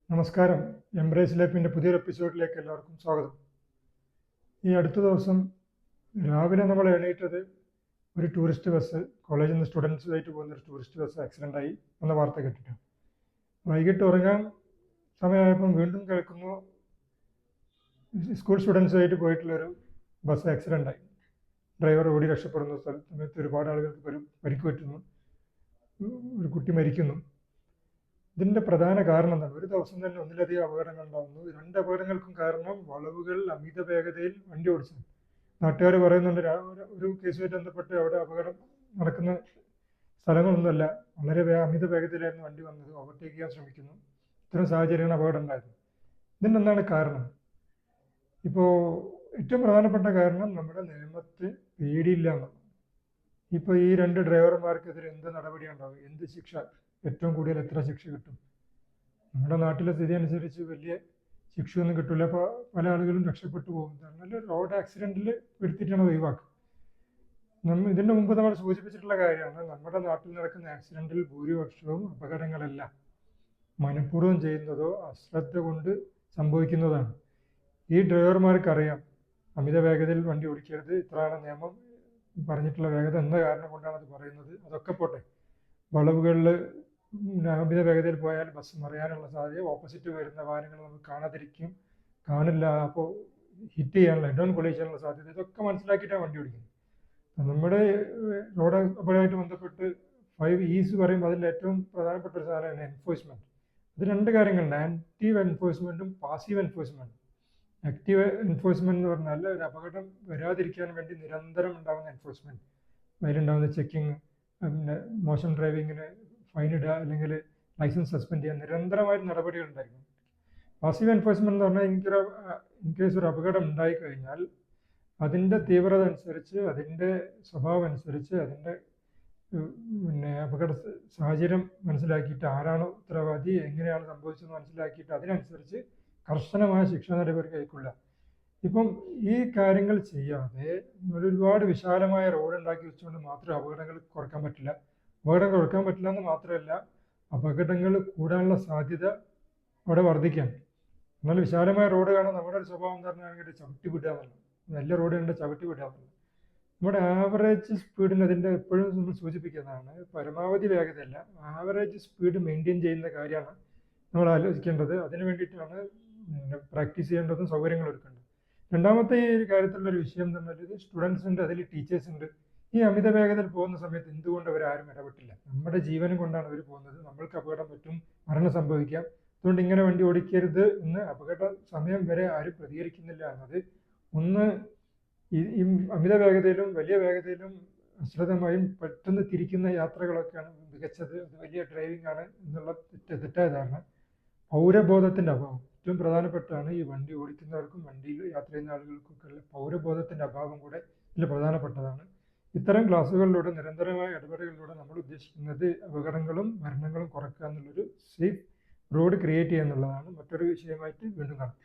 നമസ്കാരം. എംബ്രേസ് ലൈഫിൻ്റെ പുതിയൊരു എപ്പിസോഡിലേക്ക് എല്ലാവർക്കും സ്വാഗതം. ഈ അടുത്ത ദിവസം രാവിലെ നമ്മൾ എണീറ്റത് ഒരു ടൂറിസ്റ്റ് ബസ്, കോളേജിൽ നിന്ന് സ്റ്റുഡൻസുമായിട്ട് പോകുന്ന ഒരു ടൂറിസ്റ്റ് ബസ് ആക്സിഡൻ്റായി എന്ന വാർത്ത കേട്ടിട്ടാണ്. വൈകിട്ട് ഉറങ്ങാൻ സമയമായപ്പം വീണ്ടും കേൾക്കുന്നു സ്കൂൾ സ്റ്റുഡൻസുമായിട്ട് പോയിട്ടുള്ളൊരു ബസ് ആക്സിഡൻ്റായി. ഡ്രൈവർ ഓടി രക്ഷപ്പെടുന്ന സമയത്ത് ഒരുപാട് ആളുകൾക്ക് പരിക്ക് പറ്റുന്നു, ഒരു കുട്ടി മരിക്കുന്നു. ഇതിൻ്റെ പ്രധാന കാരണം എന്താണ്? ഒരു ദിവസം തന്നെ ഒന്നിലധികം അപകടങ്ങൾ ഉണ്ടാകുന്നു. രണ്ട് അപകടങ്ങൾക്കും കാരണം വളവുകൾ അമിത വേഗതയിൽ വണ്ടി ഓടിച്ചു. നാട്ടുകാർ പറയുന്നുണ്ട് ഒരു കേസുമായിട്ട് ബന്ധപ്പെട്ട് അവിടെ അപകടം നടക്കുന്ന സ്ഥലങ്ങളൊന്നുമല്ല, വളരെ അമിത വേഗതയിലായിരുന്നു വണ്ടി വന്നത്, ഓവർടേക്ക് ചെയ്യാൻ ശ്രമിക്കുന്നു. ഇത്തരം സാഹചര്യമാണ് അപകടം ഉണ്ടായത്. ഇതിനെന്താണ് കാരണം? ഇപ്പോൾ ഏറ്റവും പ്രധാനപ്പെട്ട കാരണം നമ്മുടെ നിയമത്തെ പേടിയില്ല എന്നുള്ളത്. ഇപ്പോൾ ഈ രണ്ട് ഡ്രൈവർമാർക്കെതിരെ എന്ത് നടപടി ഉണ്ടാവും? എന്ത് ശിക്ഷ? ഏറ്റവും കൂടുതൽ എത്ര ശിക്ഷ കിട്ടും? നമ്മുടെ നാട്ടിലെ സ്ഥിതി അനുസരിച്ച് വലിയ ശിക്ഷയൊന്നും കിട്ടില്ല. അപ്പോൾ പല ആളുകളും രക്ഷപ്പെട്ടു പോകും. എന്നാൽ റോഡ് ആക്സിഡൻറ്റിൽ പെടുത്തിയിട്ടാണ് ഒഴിവാക്കുക. ഇതിൻ്റെ മുമ്പ് നമ്മൾ സൂചിപ്പിച്ചിട്ടുള്ള കാര്യമാണ്, നമ്മുടെ നാട്ടിൽ നടക്കുന്ന ആക്സിഡൻറ്റിൽ ഭൂരിപക്ഷവും അപകടങ്ങളല്ല മനഃപൂർവ്വം ചെയ്യുന്നതോ അശ്രദ്ധ കൊണ്ട് സംഭവിക്കുന്നതാണ്. ഈ ഡ്രൈവർമാർക്കറിയാം അമിത വേഗതയിൽ വണ്ടി ഓടിക്കരുത്, ഇത്രയാണ് നിയമം പറഞ്ഞിട്ടുള്ള വേഗത എന്ന കാരണം കൊണ്ടാണ് അത് പറയുന്നത്. അതൊക്കെ പോട്ടെ, വളവുകളിൽ അമിത വേഗതയിൽ പോയാൽ ബസ് മറിയാനുള്ള സാധ്യത, ഓപ്പോസിറ്റ് വരുന്ന വാഹനങ്ങൾ നമുക്ക് കാണില്ല, അപ്പോൾ ഹിറ്റ് ചെയ്യാനുള്ള, ഹെഡ് ഓൺ കൊളീഷനുള്ള സാധ്യത, ഇതൊക്കെ മനസ്സിലാക്കിയിട്ടാണ് വണ്ടി ഓടിക്കുന്നത്. നമ്മുടെ റോഡ് അപകടമായിട്ട് ബന്ധപ്പെട്ട് 5 E's പറയുമ്പോൾ അതിൽ ഏറ്റവും പ്രധാനപ്പെട്ട ഒരു സാധനമാണ് എൻഫോഴ്സ്മെൻറ്റ്. അത് രണ്ട് കാര്യങ്ങളുണ്ട്, ആക്റ്റീവ് എൻഫോഴ്സ്മെൻറ്റും പാസീവ് എൻഫോഴ്സ്മെൻറ്റും. ആക്റ്റീവ് എൻഫോഴ്സ്മെൻറ്റ് എന്ന് പറഞ്ഞാൽ ഒരു അപകടം വരാതിരിക്കാൻ വേണ്ടി നിരന്തരം ഉണ്ടാകുന്ന എൻഫോഴ്സ്മെൻറ്റ്, അതിലുണ്ടാകുന്ന ചെക്കിങ്, പിന്നെ മോശം ഡ്രൈവിങ്ങിന് ഫൈൻ ഇടുക, അല്ലെങ്കിൽ ലൈസൻസ് സസ്പെൻഡ് ചെയ്യുക, നിരന്തരമായിട്ട് നടപടികൾ ഉണ്ടായിരിക്കും. പാസീവ് എൻഫോഴ്സ്മെൻറ്റ് എന്ന് പറഞ്ഞാൽ ഇൻ കേസ് ഒരു അപകടം ഉണ്ടായിക്കഴിഞ്ഞാൽ അതിൻ്റെ തീവ്രത അനുസരിച്ച്, അതിൻ്റെ സ്വഭാവം അനുസരിച്ച്, അതിൻ്റെ അപകട സാഹചര്യം മനസ്സിലാക്കിയിട്ട്, ആരാണ് ഉത്തരവാദി, എങ്ങനെയാണ് സംഭവിച്ചതെന്ന് മനസ്സിലാക്കിയിട്ട് അതിനനുസരിച്ച് കർശനമായ ശിക്ഷാ നടപടി കൈക്കൊള്ളുക. ഇപ്പം ഈ കാര്യങ്ങൾ ചെയ്യാതെ ഒരുപാട് വിശാലമായ റോഡ് ഉണ്ടാക്കി വെച്ചുകൊണ്ട് മാത്രം അപകടങ്ങൾ കുറയ്ക്കാൻ പറ്റില്ല. അപകടം കുറയ്ക്കാൻ പറ്റില്ല എന്ന് മാത്രമല്ല, അപകടങ്ങൾ കൂടാനുള്ള സാധ്യത അവിടെ വർദ്ധിക്കാം. എന്നാൽ വിശാലമായ റോഡ് കാണാൻ നമ്മുടെ ഒരു സ്വഭാവം എന്ന് പറഞ്ഞാൽ ചവിട്ടി വിടുക എന്നുള്ളത്. നല്ല റോഡ് കണ്ട് ചവിട്ടി വിടുക എന്നുള്ളത്. നമ്മുടെ ആവറേജ് സ്പീഡിന് അതിൻ്റെ എപ്പോഴും നമ്മൾ സൂചിപ്പിക്കുന്നതാണ്, പരമാവധി വേഗതയല്ല, ആവറേജ് സ്പീഡ് മെയിൻറ്റെയിൻ ചെയ്യുന്ന കാര്യമാണ് നമ്മൾ ആലോചിക്കേണ്ടത്. അതിന് വേണ്ടിയിട്ടാണ് പ്രാക്ടീസ് ചെയ്യേണ്ടതും സൗകര്യങ്ങൾ ഒരുക്കേണ്ടത്. രണ്ടാമത്തെ ഈ കാര്യത്തിലുള്ളൊരു വിഷയം എന്ന് പറഞ്ഞാൽ, ഇത് സ്റ്റുഡൻസ് ഉണ്ട്, അതിൽ ടീച്ചേഴ്സ് ഉണ്ട്. ഈ അമിത വേഗതയിൽ പോകുന്ന സമയത്ത് എന്തുകൊണ്ട് അവരാരും ഇടപെട്ടില്ല? നമ്മുടെ ജീവനും കൊണ്ടാണ് അവർ പോകുന്നത്. നമ്മൾക്ക് അപകടം പറ്റും, മരണം സംഭവിക്കാം. അതുകൊണ്ട് ഇങ്ങനെ വണ്ടി ഓടിക്കരുത് എന്ന് അപകട സമയം വരെ ആരും പ്രതികരിക്കുന്നില്ല എന്നത് ഒന്ന്. ഈ അമിത വേഗതയിലും വലിയ വേഗതയിലും അശ്രദ്ധമായും പെട്ടെന്ന് തിരിക്കുന്ന യാത്രകളൊക്കെയാണ് മികച്ചത്, അത് വലിയ ഡ്രൈവിംഗ് ആണ് എന്നുള്ള തെറ്റായ ധാരണ. പൗരബോധത്തിൻ്റെ അഭാവം ഏറ്റവും പ്രധാനപ്പെട്ടാണ്. ഈ വണ്ടി ഓടിക്കുന്നവർക്കും വണ്ടിയിൽ യാത്ര ചെയ്യുന്ന ആളുകൾക്കൊക്കെ ഉള്ള പൗരബോധത്തിൻ്റെ അഭാവം കൂടെ ഇതിൽ പ്രധാനപ്പെട്ടതാണ്. ഇത്തരം ക്ലാസ്സുകളിലൂടെ, നിരന്തരമായ ഇടപെടലുകളിലൂടെ നമ്മൾ ഉദ്ദേശിക്കുന്നത് അപകടങ്ങളും മരണങ്ങളും കുറയ്ക്കുക എന്നുള്ളൊരു സേഫ് റോഡ് ക്രിയേറ്റ് ചെയ്യുക എന്നുള്ളതാണ്. മറ്റൊരു വിഷയമായിട്ട് വീണ്ടും കാണാം.